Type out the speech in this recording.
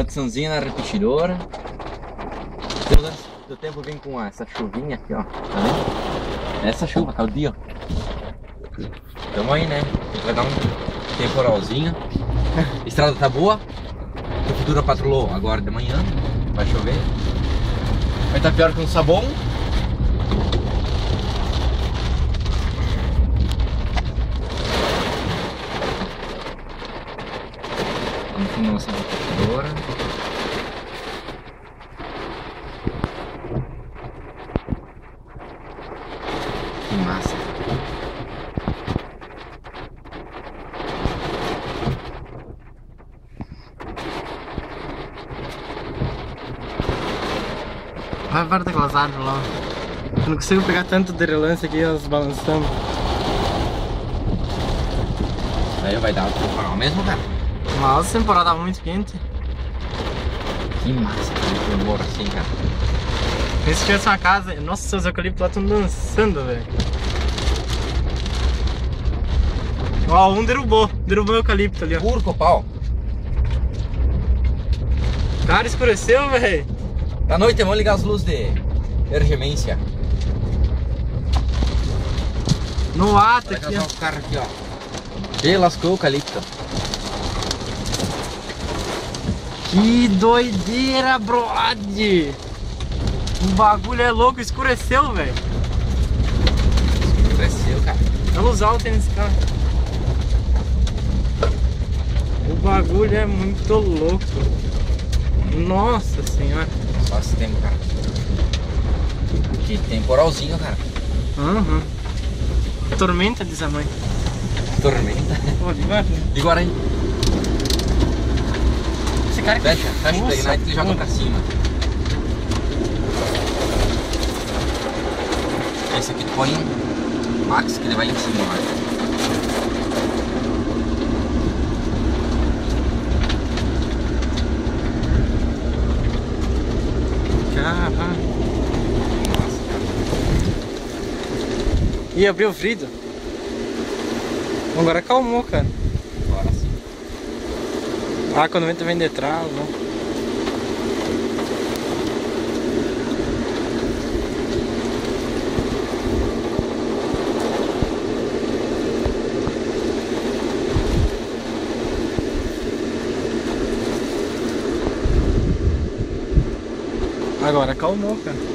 manutençãozinha na repetidora. Do tempo vem com essa chuvinha aqui, ó. Tá vendo? Essa chuva, tá o dia, ó. Tamo aí, né? Vai dar um temporalzinho. A estrada tá boa. A prefeitura patrulhou agora de manhã. Vai chover. Vai tá pior que um sabão. Vamos nossa repetidora. Que massa. Vai para daquelas árvores lá. Eu não consigo pegar tanto de relance aqui, elas balançando. Aí vai dar o temporal mesmo, cara. Mas a temporada tava muito quente. Que massa, cara, eu moro assim, cara. Se tivesse uma casa, nossa, os eucaliptos lá estão dançando, velho. Ó, um derrubou o eucalipto ali, ó. Curco, pau. Cara, escureceu, velho. Da noite vamos ligar as luzes de emergência. No ato Vai aqui, casar ó. os carros aqui, ó. E lascou o eucalipto. Que doideira, brode! O bagulho é louco, escureceu, velho. Escureceu, cara. A luz alta nesse carro. O bagulho é muito louco. Nossa senhora. Só esse tempo, cara. Que temporalzinho, cara. Uhum. Tormenta, diz a mãe. Tormenta. Pô, de baixo. De Guarani. Esse cara que Fecha o Ignite e joga pra cima. Esse aqui tu põe max que ele vai em cima, ó. Caralho. Nossa, cara. E abriu o vidro. Agora acalmou, cara. Agora sim. Ah, quando o vento vem de trás, né? Agora acalmou, cara.